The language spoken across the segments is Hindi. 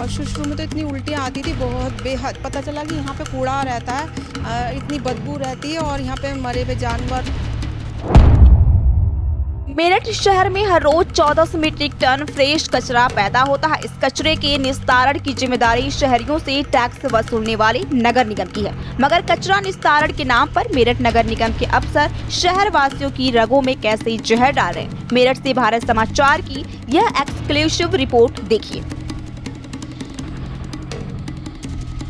और शुरू में तो इतनी उल्टियाँ आती थी, बहुत बेहद। पता चला कि यहाँ पे कूड़ा रहता है, इतनी बदबू रहती है और यहाँ पे मरे हुए जानवर। मेरठ शहर में हर रोज 1400 मीट्रिक टन फ्रेश कचरा पैदा होता है। इस कचरे के निस्तारण की जिम्मेदारी शहरियों से टैक्स वसूलने वाले नगर निगम की है, मगर कचरा निस्तारण के नाम पर मेरठ नगर निगम के अफसर शहर वासियों की रगों में कैसे जहर डाल रहे हैं। मेरठ से भारत समाचार की यह एक्सक्लूसिव रिपोर्ट देखिए।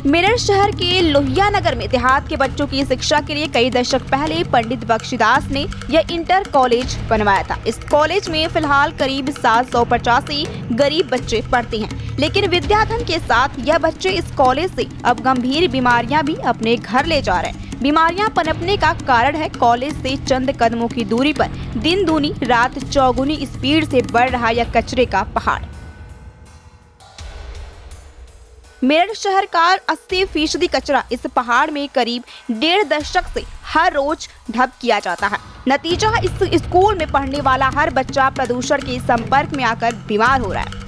मेरठ शहर के लोहिया नगर में देहात के बच्चों की शिक्षा के लिए कई दशक पहले पंडित बख्शीदास ने यह इंटर कॉलेज बनवाया था। इस कॉलेज में फिलहाल करीब 785 गरीब बच्चे पढ़ते हैं, लेकिन विद्याधन के साथ यह बच्चे इस कॉलेज से अब गंभीर बीमारियां भी अपने घर ले जा रहे हैं। बीमारियां पनपने का कारण है कॉलेज से चंद कदमों की दूरी पर दिन दूनी रात चौगुनी स्पीड से बढ़ रहा यह कचरे का पहाड़। मेरठ शहर का 80% कचरा इस पहाड़ में करीब 1.5 दशक से हर रोज ढप किया जाता है। नतीजा इस स्कूल में पढ़ने वाला हर बच्चा प्रदूषण के संपर्क में आकर बीमार हो रहा है।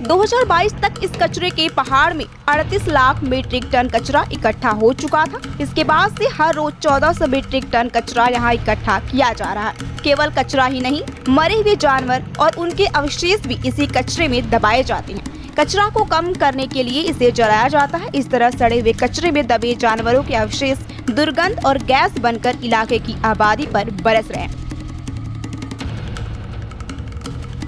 2022 तक इस कचरे के पहाड़ में 38 लाख मीट्रिक टन कचरा इकट्ठा हो चुका था। इसके बाद से हर रोज 1400 मीट्रिक टन कचरा यहाँ इकट्ठा किया जा रहा है। केवल कचरा ही नहीं, मरे हुए जानवर और उनके अवशेष भी इसी कचरे में दबाए जाते हैं। कचरा को कम करने के लिए इसे जलाया जाता है। इस तरह सड़े हुए कचरे में दबे जानवरों के अवशेष दुर्गंध और गैस बनकर इलाके की आबादी पर बरस रहे हैं।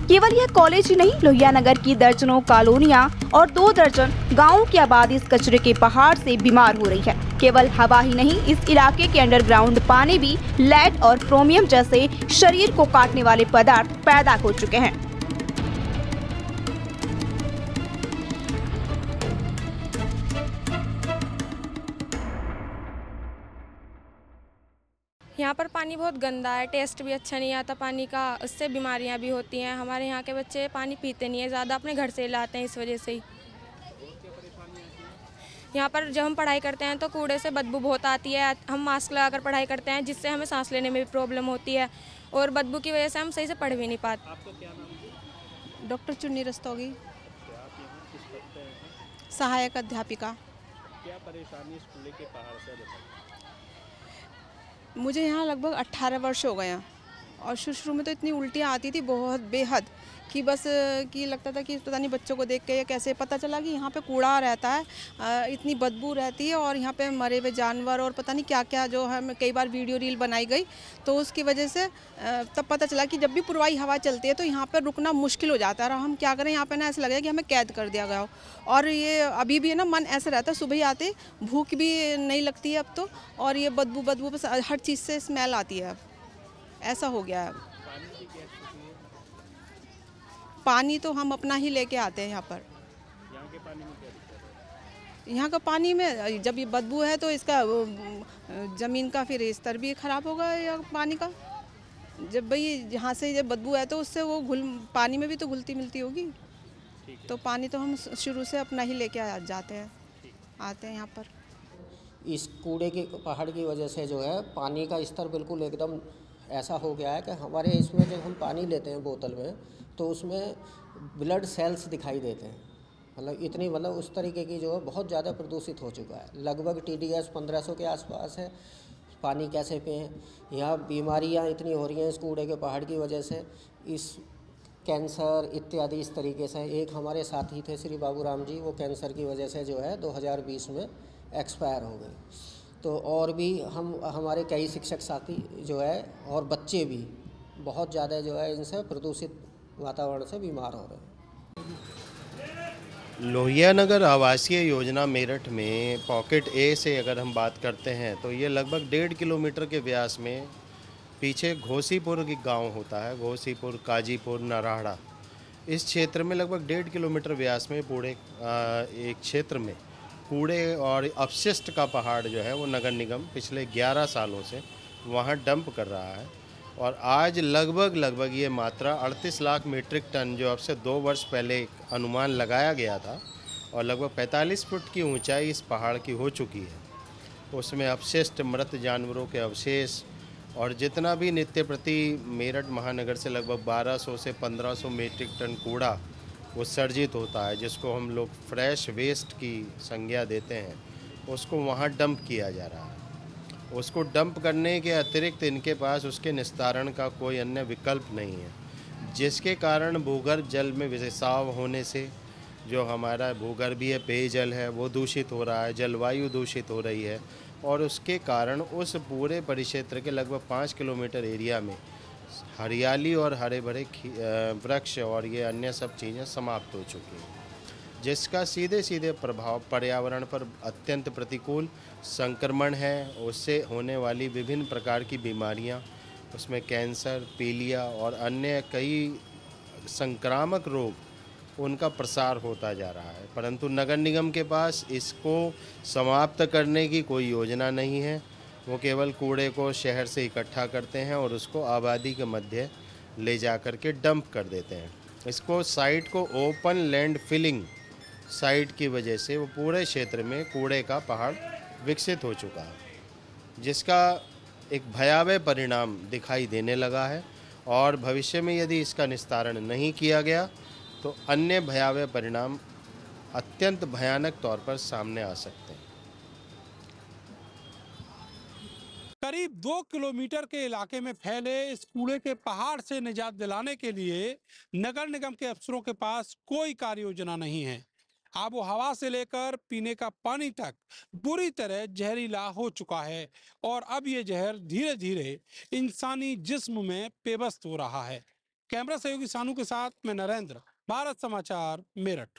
केवल यह कॉलेज ही नहीं, लोहिया नगर की दर्जनों कॉलोनियां और 2 दर्जन गांवों की आबादी इस कचरे के पहाड़ से बीमार हो रही है। केवल हवा ही नहीं, इस इलाके के अंडरग्राउंड पानी भी लेड और क्रोमियम जैसे शरीर को काटने वाले पदार्थ पैदा हो चुके हैं। यहाँ पर पानी बहुत गंदा है, टेस्ट भी अच्छा नहीं आता पानी का, उससे बीमारियाँ भी होती हैं। हमारे यहाँ के बच्चे पानी पीते नहीं है, ज़्यादा अपने घर से लाते हैं, इस वजह से ही। यहाँ पर जब हम पढ़ाई करते हैं तो कूड़े से बदबू बहुत आती है। हम मास्क लगाकर पढ़ाई करते हैं, जिससे हमें सांस लेने में भी प्रॉब्लम होती है और बदबू की वजह से हम सही से पढ़ भी नहीं पाते। आपका क्या नाम है? डॉक्टर चुन्नी रस्तोगी, सहायक अध्यापिका। क्या परेशानी स्कूल के पहाड़ से बताइए। मुझे यहाँ लगभग 18 वर्ष हो गए हैं और शुरू में तो इतनी उल्टियाँ आती थी, बहुत बेहद, कि बस कि लगता था कि पता नहीं बच्चों को देख के ये कैसे। पता चला कि यहाँ पे कूड़ा रहता है, इतनी बदबू रहती है और यहाँ पे मरे हुए जानवर और पता नहीं क्या क्या, जो है कई बार वीडियो रील बनाई गई, तो उसकी वजह से तब पता चला कि जब भी पूर्वाई हवा चलती है तो यहाँ पर रुकना मुश्किल हो जाता है और हम क्या करें, यहाँ पे ना ऐसा लगेगा कि हमें कैद कर दिया गया हो। और ये अभी भी है ना, मन ऐसा रहता है, सुबह ही आते भूख भी नहीं लगती है अब तो, और ये बदबू बस हर चीज़ से स्मेल आती है, ऐसा हो गया है। पानी तो हम अपना ही लेके आते हैं यहाँ पर। यहाँ के पानी में क्या दिक्कत है? यहाँ का पानी में जब ये बदबू है तो इसका ज़मीन का फिर स्तर भी खराब होगा या पानी का। जब भाई यहाँ से जब बदबू है तो उससे वो पानी में भी तो घुलती मिलती होगी। तो पानी तो हम शुरू से अपना ही लेके जाते हैं, आते हैं यहाँ पर। इस कूड़े के पहाड़ की वजह से जो है पानी का स्तर बिल्कुल एकदम ऐसा हो गया है कि हमारे इसमें जब हम पानी लेते हैं बोतल में तो उसमें ब्लड सेल्स दिखाई देते हैं। मतलब उस तरीके की जो है बहुत ज़्यादा प्रदूषित हो चुका है। लगभग TDS 1500 के आसपास है। पानी कैसे पिएं? यहाँ बीमारियाँ इतनी हो रही हैं इस कूड़े के पहाड़ की वजह से, इस कैंसर इत्यादि इस तरीके से। एक हमारे साथी थे श्री बाबूराम जी, वो कैंसर की वजह से जो है 2020 में एक्सपायर हो गए। तो और भी हमारे कई शिक्षक साथी जो है और बच्चे भी बहुत ज़्यादा जो है इनसे प्रदूषित वातावरण से बीमार हो रहे हैं। लोहिया नगर आवासीय योजना मेरठ में पॉकेट ए से अगर हम बात करते हैं तो ये लगभग 1.5 किलोमीटर के व्यास में पीछे घोसीपुर की गांव होता है, घोसीपुर, काजीपुर, नराड़ा। इस क्षेत्र में लगभग 1.5 किलोमीटर व्यास में पूरे एक क्षेत्र में कूड़े और अपशिष्ट का पहाड़ जो है वो नगर निगम पिछले 11 सालों से वहाँ डंप कर रहा है। और आज लगभग ये मात्रा 38 लाख मीट्रिक टन, जो अब से 2 वर्ष पहले अनुमान लगाया गया था, और लगभग 45 फुट की ऊंचाई इस पहाड़ की हो चुकी है। उसमें अपशिष्ट, मृत जानवरों के अवशेष और जितना भी नित्य प्रति मेरठ महानगर से लगभग 1200 से 1500 मीट्रिक टन कूड़ा उत्सर्जित होता है, जिसको हम लोग फ्रेश वेस्ट की संज्ञा देते हैं, उसको वहाँ डंप किया जा रहा है। उसको डंप करने के अतिरिक्त इनके पास उसके निस्तारण का कोई अन्य विकल्प नहीं है, जिसके कारण भूगर्भ जल में रिसाव होने से जो हमारा भूगर्भीय पेयजल है वो दूषित हो रहा है, जलवायु दूषित हो रही है, और उसके कारण उस पूरे परिक्षेत्र के लगभग 5 किलोमीटर एरिया में हरियाली और हरे भरे वृक्ष और ये अन्य सब चीज़ें समाप्त हो चुकी हैं, जिसका सीधे सीधे प्रभाव पर्यावरण पर अत्यंत प्रतिकूल संक्रमण है। उससे होने वाली विभिन्न प्रकार की बीमारियां, उसमें कैंसर, पीलिया और अन्य कई संक्रामक रोग, उनका प्रसार होता जा रहा है। परंतु नगर निगम के पास इसको समाप्त करने की कोई योजना नहीं है। वो केवल कूड़े को शहर से इकट्ठा करते हैं और उसको आबादी के मध्य ले जा कर के डंप कर देते हैं। इसको साइट को ओपन लैंड फिलिंग साइट की वजह से वो पूरे क्षेत्र में कूड़े का पहाड़ विकसित हो चुका है, जिसका एक भयावह परिणाम दिखाई देने लगा है, और भविष्य में यदि इसका निस्तारण नहीं किया गया तो अन्य भयावह परिणाम अत्यंत भयानक तौर पर सामने आ सकते हैं। करीब 2 किलोमीटर के इलाके में फैले इस कूड़े के पहाड़ से निजात दिलाने के लिए नगर निगम के अफसरों के पास कोई कार्य योजना नहीं है। आबो हवा से लेकर पीने का पानी तक बुरी तरह जहरीला हो चुका है, और अब ये जहर धीरे धीरे इंसानी जिस्म में पेवस्त हो रहा है। कैमरा सहयोगी सानू के साथ मैं नरेंद्र, भारत समाचार, मेरठ।